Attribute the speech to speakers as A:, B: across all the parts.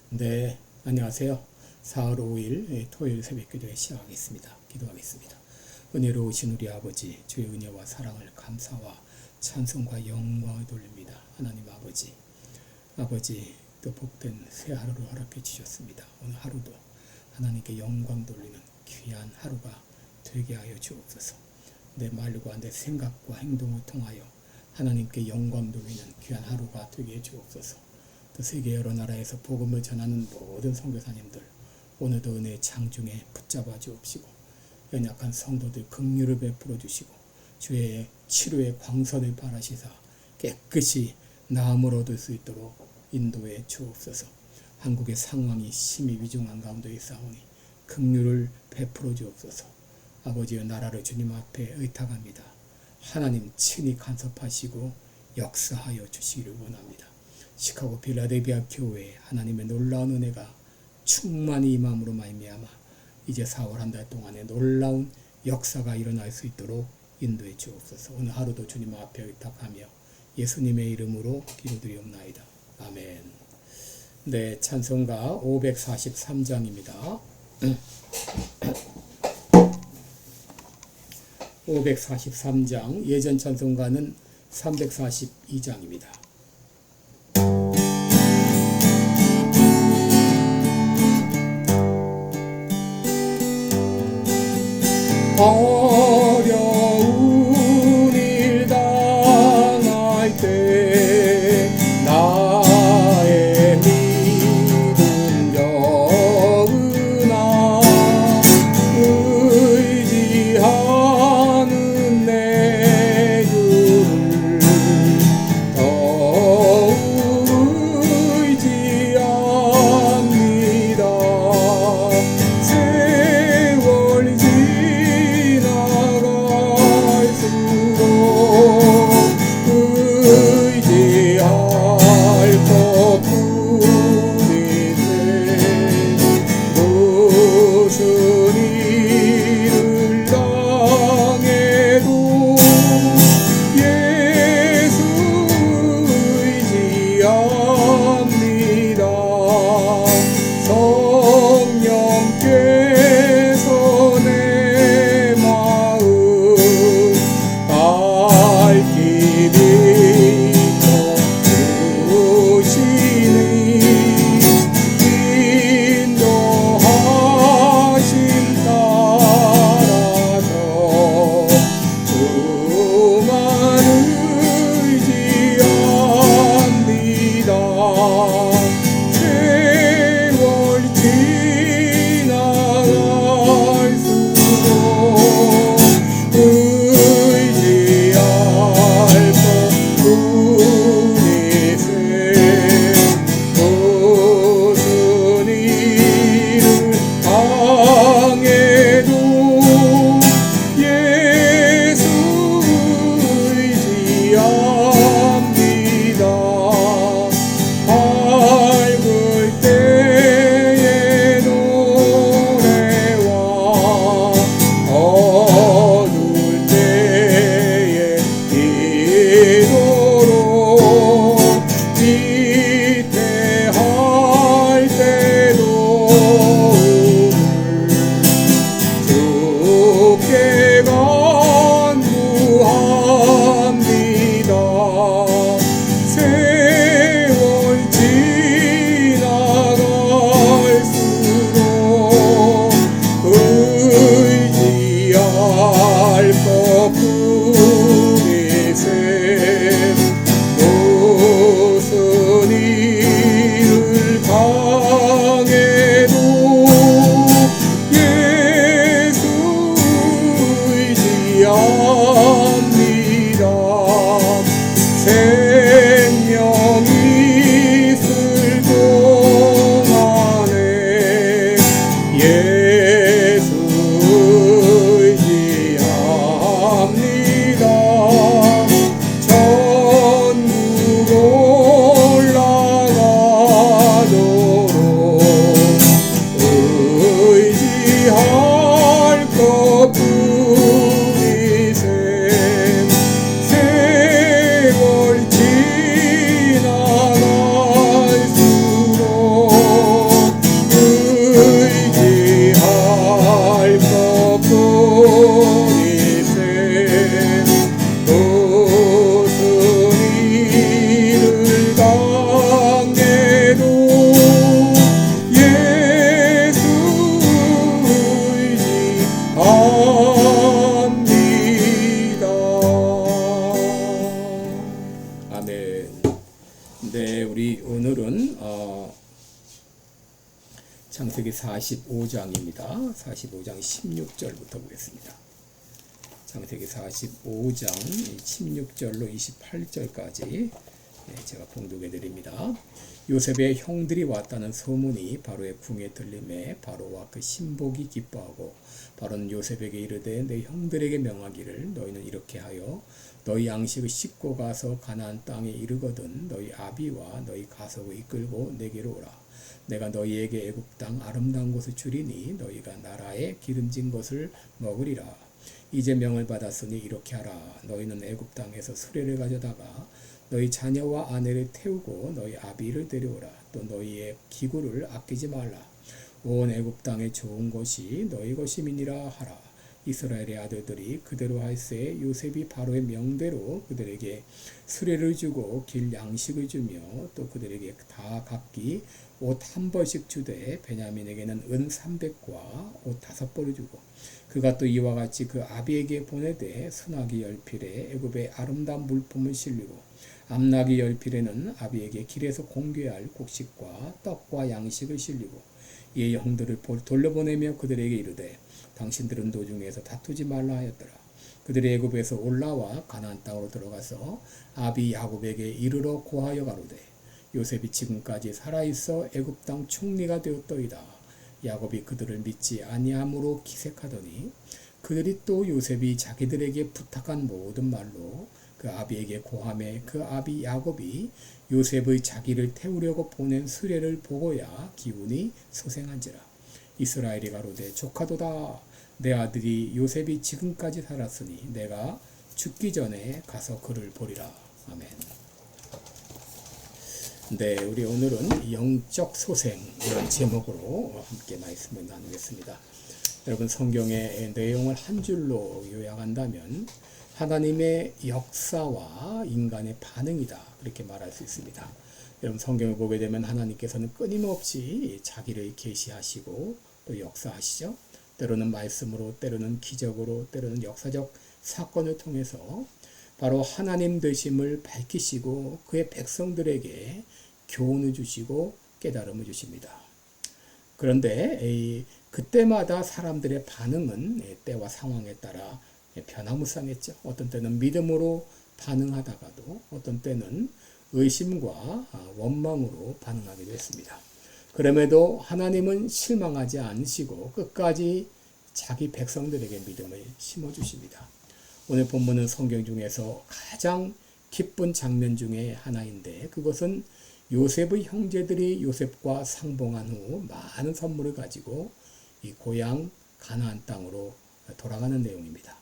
A: 네, 안녕하세요. 4월 5일 토요일 새벽 기도회 시작하겠습니다. 기도하겠습니다. 은혜로우신 우리 아버지, 주의 은혜와 사랑을 감사와 찬송과 영광을 돌립니다. 하나님 아버지, 또 복된 새 하루를 허락해 주셨습니다. 오늘 하루도 하나님께 영광 돌리는 귀한 하루가 되게 하여 주옵소서. 내 말과 내 생각과 행동을 통하여 하나님께 영광 돌리는 귀한 하루가 되게 해 주옵소서. 또 세계 여러 나라에서 복음을 전하는 모든 선교사님들 오늘도 은혜의 장중에 붙잡아 주옵시고 연약한 성도들 긍휼을 베풀어 주시고 주의 치료의 광선을 바라시사 깨끗이 나음을 얻을 수 있도록 인도해 주옵소서. 한국의 상황이 심히 위중한 가운데 있사오니 긍휼을 베풀어 주옵소서. 아버지의 나라를 주님 앞에 의탁합니다. 하나님 친히 간섭하시고 역사하여 주시기를 원합니다. 시카고 필라델피아 교회에 하나님의 놀라운 은혜가 충만히 임함으로 말미암아 이제 4월 한 달 동안에 놀라운 역사가 일어날 수 있도록 인도해 주옵소서. 오늘 하루도 주님 앞에 의탁하며 예수님의 이름으로 기도드리옵나이다. 아멘. 네, 찬송가 543장입니다. 543장, 예전 찬송가는 342장입니다. 어려운 일 당할 때 나의 믿음 여으나 의지하는 내 주를 더욱 의지합니다. 세월 의지할 것뿐이 되니 무슨 일을 당해도 예수 의지합니다. 성령께서 내 마음 밝히니 의지합니다. 네, 우리 오늘은 창세기 45장입니다. 45장 16절부터 보겠습니다. 창세기 45장 16절로 28절까지 제가 봉독해 드립니다. 요셉의 형들이 왔다는 소문이 바로의 궁에 들림에 바로와 그 신복이 기뻐하고 바로는 요셉에게 이르되 내 형들에게 명하기를 너희는 이렇게 하여 너희 양식을 싣고 가서 가나안 땅에 이르거든 너희 아비와 너희 가석을 이끌고 내게로 오라. 내가 너희에게 애굽 땅 아름다운 곳을 주리니 너희가 나라에 기름진 것을 먹으리라. 이제 명을 받았으니 이렇게 하라. 너희는 애굽 땅에서 수레를 가져다가 너희 자녀와 아내를 태우고 너희 아비를 데려오라. 또 너희의 기구를 아끼지 말라. 온 애굽 땅에 좋은 것이 너희 것임이니라 하라. 이스라엘의 아들들이 그대로 할세 요셉이 바로의 명대로 그들에게 수레를 주고 길 양식을 주며 또 그들에게 다 각기 옷 한 벌씩 주되 베냐민에게는 은 300과 옷 5벌을 주고 그가 또 이와 같이 그 아비에게 보내되 순하기 10필에 애굽의 아름다운 물품을 실리고 암나기 10필에는 아비에게 길에서 공개할 곡식과 떡과 양식을 실리고 이에 형들을 돌려보내며 그들에게 이르되 당신들은 도중에서 다투지 말라 하였더라. 그들이 애굽에서 올라와 가나안 땅으로 들어가서 아비 야곱에게 이르러 고하여 가로되 요셉이 지금까지 살아있어 애굽 땅 총리가 되었더이다. 야곱이 그들을 믿지 아니함으로 기색하더니 그들이 또 요셉이 자기들에게 부탁한 모든 말로 그 아비에게 고함에 그 아비 야곱이 요셉의 자기를 태우려고 보낸 수레를 보고야 기운이 소생한지라. 이스라엘이 가로되 조카도다. 내 아들이 요셉이 지금까지 살았으니 내가 죽기 전에 가서 그를 보리라. 아멘. 네, 우리 오늘은 영적 소생 이런 제목으로 함께 말씀을 나누겠습니다. 여러분 성경의 내용을 한 줄로 요약한다면 하나님의 역사와 인간의 반응이다 그렇게 말할 수 있습니다. 여러분 성경을 보게 되면 하나님께서는 끊임없이 자기를 계시하시고 또 역사하시죠. 때로는 말씀으로 때로는 기적으로 때로는 역사적 사건을 통해서 바로 하나님 되심을 밝히시고 그의 백성들에게 교훈을 주시고 깨달음을 주십니다. 그런데 그때마다 사람들의 반응은 때와 상황에 따라 변화무쌍했죠. 어떤 때는 믿음으로 반응하다가도 어떤 때는 의심과 원망으로 반응하기도 했습니다. 그럼에도 하나님은 실망하지 않으시고 끝까지 자기 백성들에게 믿음을 심어주십니다. 오늘 본문은 성경 중에서 가장 기쁜 장면 중에 하나인데 그것은 요셉의 형제들이 요셉과 상봉한 후 많은 선물을 가지고 이 고향 가나안 땅으로 돌아가는 내용입니다.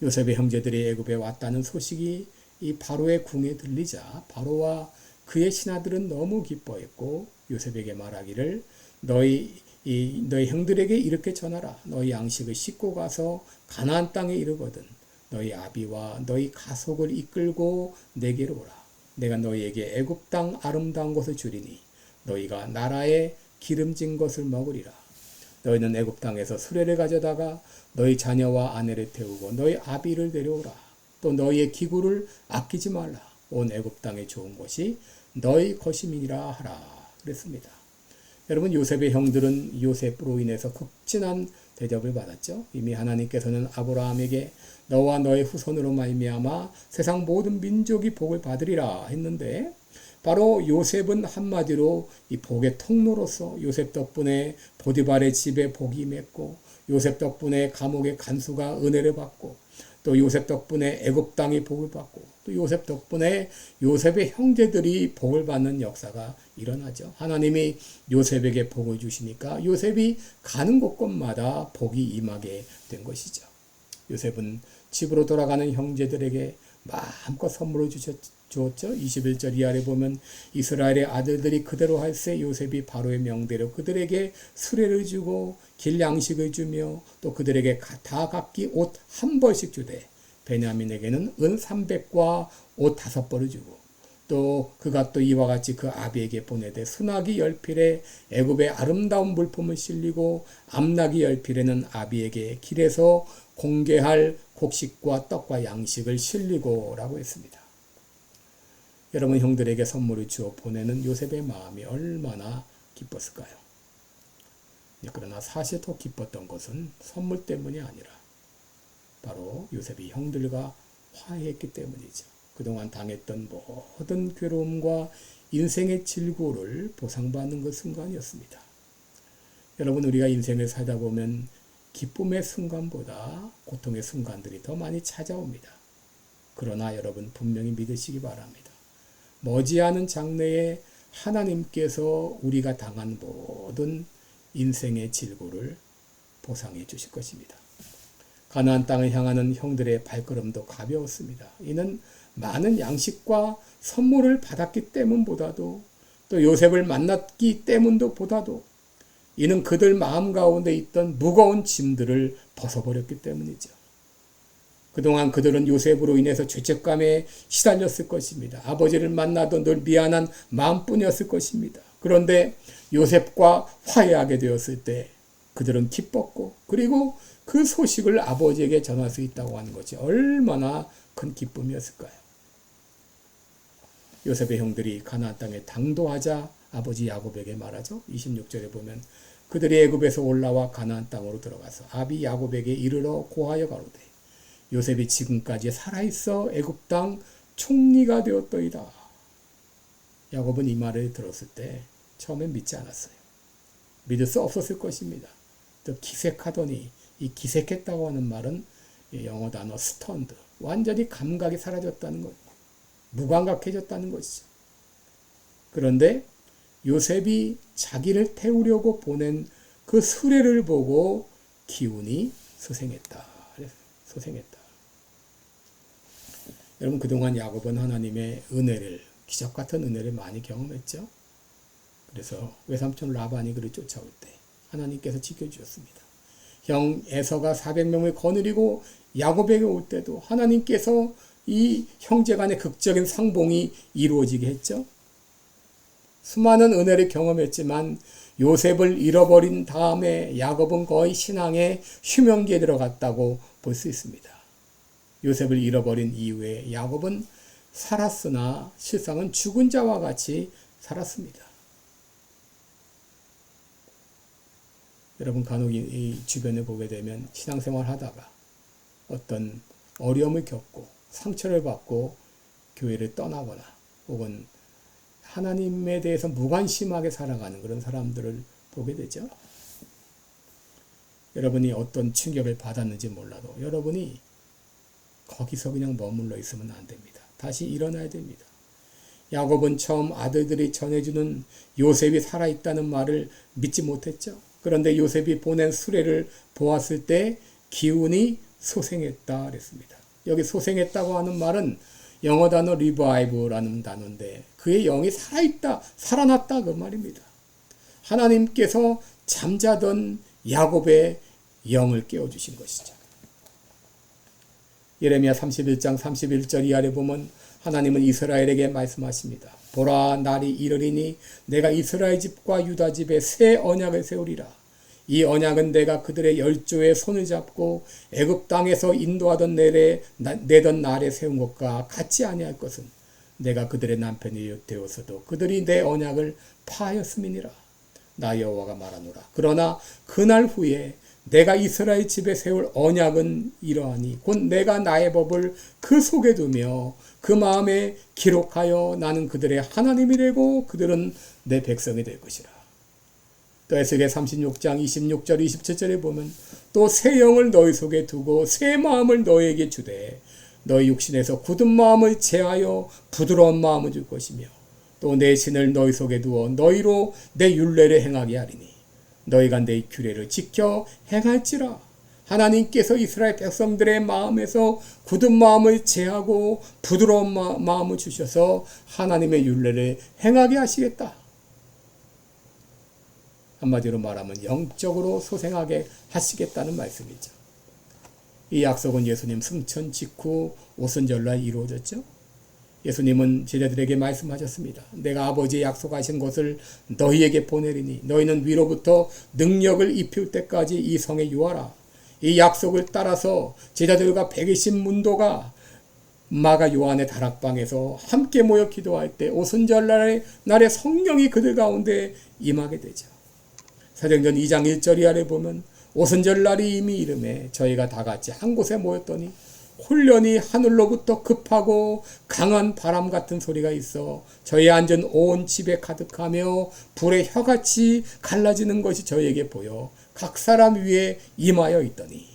A: 요셉의 형제들이 애굽에 왔다는 소식이 이 바로의 궁에 들리자 바로와 그의 신하들은 너무 기뻐했고 요셉에게 말하기를 너희 형들에게 이렇게 전하라. 너희 양식을 싣고 가서 가나안 땅에 이르거든 너희 아비와 너희 가속을 이끌고 내게로 오라. 내가 너희에게 애굽 땅 아름다운 것을 주리니 너희가 나라에 기름진 것을 먹으리라. 너희는 애굽 땅에서 수레를 가져다가 너희 자녀와 아내를 태우고 너희 아비를 데려오라. 또 너희의 기구를 아끼지 말라. 온 애굽 땅에 좋은 것이 너희 것임이니라 하라. 그랬습니다. 여러분 요셉의 형들은 요셉으로 인해서 극진한 대접을 받았죠. 이미 하나님께서는 아브라함에게 너와 너의 후손으로 말미암아 세상 모든 민족이 복을 받으리라 했는데 바로 요셉은 한마디로 이 복의 통로로서 요셉 덕분에 보디발의 집에 복이 임했고 요셉 덕분에 감옥의 간수가 은혜를 받고 또 요셉 덕분에 애굽 땅이 복을 받고 또 요셉 덕분에 요셉의 형제들이 복을 받는 역사가 일어나죠. 하나님이 요셉에게 복을 주시니까 요셉이 가는 곳곳마다 복이 임하게 된 것이죠. 요셉은 집으로 돌아가는 형제들에게 마음껏 선물을 주었죠. 21절 이하에 보면 이스라엘의 아들들이 그대로 할세 요셉이 바로의 명대로 그들에게 수레를 주고 길 양식을 주며 또 그들에게 다 각기 옷 한 벌씩 주되 베냐민에게는 은 300과 옷 5벌을 주고 또 그가 또 이와 같이 그 아비에게 보내되 순하기 10필에 애굽의 아름다운 물품을 실리고 암나기 10필에는 아비에게 길에서 공개할 곡식과 떡과 양식을 실리고 라고 했습니다. 여러분 형들에게 선물을 주어 보내는 요셉의 마음이 얼마나 기뻤을까요? 그러나 사실 더 기뻤던 것은 선물 때문이 아니라 바로 요셉이 형들과 화해했기 때문이죠. 그동안 당했던 모든 괴로움과 인생의 질고를 보상받는 그 순간이었습니다. 여러분, 우리가 인생을 살다 보면 기쁨의 순간보다 고통의 순간들이 더 많이 찾아옵니다. 그러나 여러분 분명히 믿으시기 바랍니다. 머지않은 장래에 하나님께서 우리가 당한 모든 인생의 질고를 보상해 주실 것입니다. 가나안 땅을 향하는 형들의 발걸음도 가벼웠습니다. 이는 많은 양식과 선물을 받았기 때문보다도 또 요셉을 만났기 때문도 보다도 이는 그들 마음 가운데 있던 무거운 짐들을 벗어버렸기 때문이죠. 그동안 그들은 요셉으로 인해서 죄책감에 시달렸을 것입니다. 아버지를 만나도 늘 미안한 마음뿐이었을 것입니다. 그런데 요셉과 화해하게 되었을 때 그들은 기뻤고 그리고 그 소식을 아버지에게 전할 수 있다고 하는 것이 얼마나 큰 기쁨이었을까요? 요셉의 형들이 가나안 땅에 당도하자 아버지 야곱에게 말하죠. 26절에 보면 그들이 애굽에서 올라와 가나안 땅으로 들어가서 아비 야곱에게 이르러 고하여 가로되 요셉이 지금까지 살아있어 애굽 땅 총리가 되었더이다. 야곱은 이 말을 들었을 때 처음엔 믿지 않았어요. 믿을 수 없었을 것입니다. 또 기색하더니 이 기색했다고 하는 말은 영어 단어 스턴드, 완전히 감각이 사라졌다는 것, 무감각해졌다는 것이죠. 그런데 요셉이 자기를 태우려고 보낸 그 수레를 보고 기운이 소생했다. 여러분, 그동안 야곱은 하나님의 은혜를, 기적 같은 은혜를 많이 경험했죠. 그래서 외삼촌 라반이 그를 쫓아올 때 하나님께서 지켜주셨습니다. 형 에서가 400명을 거느리고 야곱에게 올 때도 하나님께서 이 형제 간의 극적인 상봉이 이루어지게 했죠. 수많은 은혜를 경험했지만 요셉을 잃어버린 다음에 야곱은 거의 신앙의 휴명기에 들어갔다고 볼 수 있습니다. 요셉을 잃어버린 이후에 야곱은 살았으나 실상은 죽은 자와 같이 살았습니다. 여러분, 간혹 이 주변에 보게 되면 신앙생활 하다가 어떤 어려움을 겪고 상처를 받고 교회를 떠나거나 혹은 하나님에 대해서 무관심하게 살아가는 그런 사람들을 보게 되죠. 여러분이 어떤 충격을 받았는지 몰라도 여러분이 거기서 그냥 머물러 있으면 안 됩니다. 다시 일어나야 됩니다. 야곱은 처음 아들들이 전해주는 요셉이 살아있다는 말을 믿지 못했죠. 그런데 요셉이 보낸 수레를 보았을 때 기운이 소생했다 그랬습니다. 여기 소생했다고 하는 말은 영어 단어 revive라는 단어인데 그의 영이 살아있다, 살아났다 그 말입니다. 하나님께서 잠자던 야곱의 영을 깨워주신 것이죠. 예레미야 31장 31절 이하에 보면 하나님은 이스라엘에게 말씀하십니다. 보라, 날이 이르리니 내가 이스라엘 집과 유다 집에 새 언약을 세우리라. 이 언약은 내가 그들의 열조의 손을 잡고 애굽 땅에서 인도하던 내던 날에 세운 것과 같지 아니할 것은 내가 그들의 남편이 되어서도 그들이 내 언약을 파하였음이니라. 나 여호와가 말하노라. 그러나 그날 후에 내가 이스라엘 집에 세울 언약은 이러하니 곧 내가 나의 법을 그 속에 두며 그 마음에 기록하여 나는 그들의 하나님이 되고 그들은 내 백성이 될 것이라. 또 에스겔 36장 26절 27절에 보면 또 새 영을 너희 속에 두고 새 마음을 너희에게 주되 너희 육신에서 굳은 마음을 제하여 부드러운 마음을 줄 것이며 또 내 신을 너희 속에 두어 너희로 내 율례를 행하게 하리니 너희가 내 규례를 지켜 행할지라. 하나님께서 이스라엘 백성들의 마음에서 굳은 마음을 제하고 부드러운 마음을 주셔서 하나님의 율례를 행하게 하시겠다. 한마디로 말하면 영적으로 소생하게 하시겠다는 말씀이죠. 이 약속은 예수님 승천 직후 오순절날 이루어졌죠. 예수님은 제자들에게 말씀하셨습니다. 내가 아버지의 약속하신 것을 너희에게 보내리니 너희는 위로부터 능력을 입힐 때까지 이 성에 유하라. 이 약속을 따라서 제자들과 120 문도가 마가 요한의 다락방에서 함께 모여 기도할 때 오순절 날에 성령이 그들 가운데 임하게 되죠. 사도행전 2장 1절 아래 보면 오순절 날이 이미 이름에 저희가 다 같이 한 곳에 모였더니 홀련히 하늘로부터 급하고 강한 바람 같은 소리가 있어 저희 앉은 온 집에 가득하며 불의 혀같이 갈라지는 것이 저희에게 보여 각 사람 위에 임하여 있더니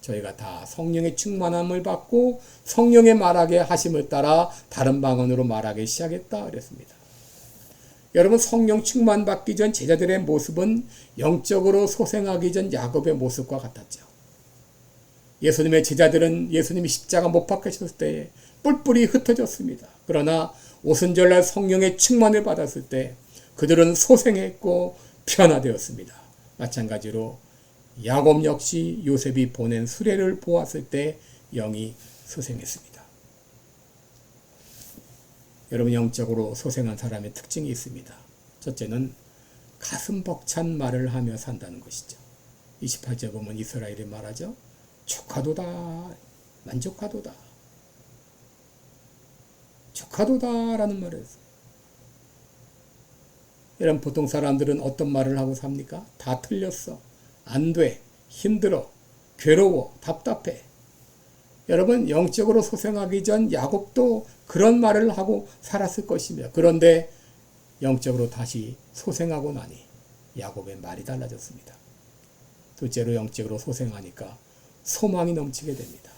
A: 저희가 다 성령의 충만함을 받고 성령의 말하게 하심을 따라 다른 방언으로 말하기 시작했다 그랬습니다. 여러분, 성령 충만 받기 전 제자들의 모습은 영적으로 소생하기 전 야곱의 모습과 같았죠. 예수님의 제자들은 예수님이 십자가 못 박히셨을 때 뿔뿔이 흩어졌습니다. 그러나 오순절날 성령의 충만을 받았을 때 그들은 소생했고 변화되었습니다. 마찬가지로 야곱 역시 요셉이 보낸 수레를 보았을 때 영이 소생했습니다. 여러분, 영적으로 소생한 사람의 특징이 있습니다. 첫째는 가슴 벅찬 말을 하며 산다는 것이죠. 28절 보면 이스라엘이 말하죠. 족하도다, 만족하도다, 족하도다라는 말을 했어요. 여러분, 보통 사람들은 어떤 말을 하고 삽니까? 다 틀렸어, 안 돼, 힘들어, 괴로워, 답답해. 여러분, 영적으로 소생하기 전 야곱도 그런 말을 하고 살았을 것이며, 그런데 영적으로 다시 소생하고 나니 야곱의 말이 달라졌습니다. 둘째로 영적으로 소생하니까 소망이 넘치게 됩니다.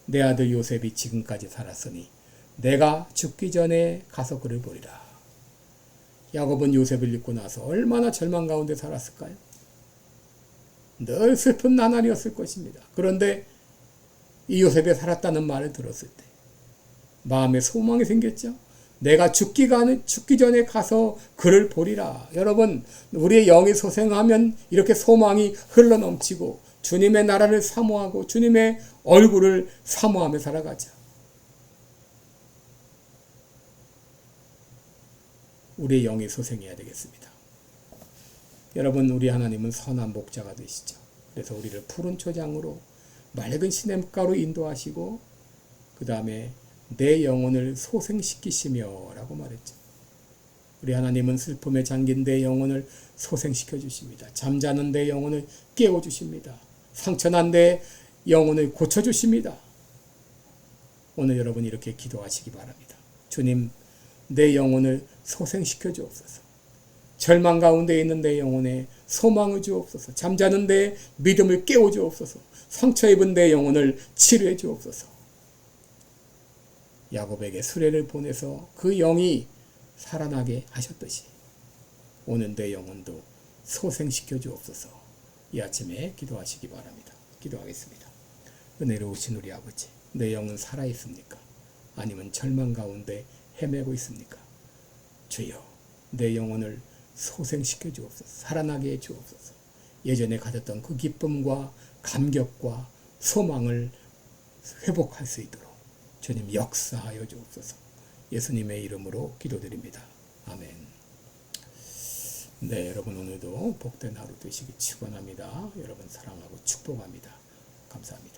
A: 내 아들 요셉이 지금까지 살았으니 내가 죽기 전에 가서 그를 보리라. 야곱은 요셉을 잊고 나서 얼마나 절망 가운데 살았을까요? 늘 슬픈 나날이었을 것입니다. 그런데 이 요셉이 살았다는 말을 들었을 때 마음에 소망이 생겼죠. 내가 죽기 전에 가서 그를 보리라. 여러분, 우리의 영이 소생하면 이렇게 소망이 흘러넘치고 주님의 나라를 사모하고 주님의 얼굴을 사모하며 살아가죠. 우리의 영이 소생해야 되겠습니다. 여러분, 우리 하나님은 선한 목자가 되시죠. 그래서 우리를 푸른 초장으로 맑은 시냇가로 인도하시고 그 다음에 내 영혼을 소생시키시며 라고 말했죠. 우리 하나님은 슬픔에 잠긴 내 영혼을 소생시켜 주십니다. 잠자는 내 영혼을 깨워 주십니다. 상처난 내 영혼을 고쳐 주십니다. 오늘 여러분 이렇게 기도하시기 바랍니다. 주님, 내 영혼을 소생시켜 주옵소서. 절망 가운데 있는 내 영혼에 소망을 주옵소서. 잠자는 내 믿음을 깨워 주옵소서. 상처 입은 내 영혼을 치료해 주옵소서. 야곱에게 수레를 보내서 그 영이 살아나게 하셨듯이 오늘 내 영혼도 소생시켜 주옵소서. 이 아침에 기도하시기 바랍니다. 기도하겠습니다. 은혜로우신 우리 아버지, 내 영은 살아있습니까? 아니면 절망 가운데 헤매고 있습니까? 주여, 내 영혼을 소생시켜 주옵소서. 살아나게 해 주옵소서. 예전에 가졌던 그 기쁨과 감격과 소망을 회복할 수 있도록 주님 역사하여 주옵소서. 예수님의 이름으로 기도드립니다. 아멘. 네, 여러분 오늘도 복된 하루 되시기 축원합니다. 여러분 사랑하고 축복합니다. 감사합니다.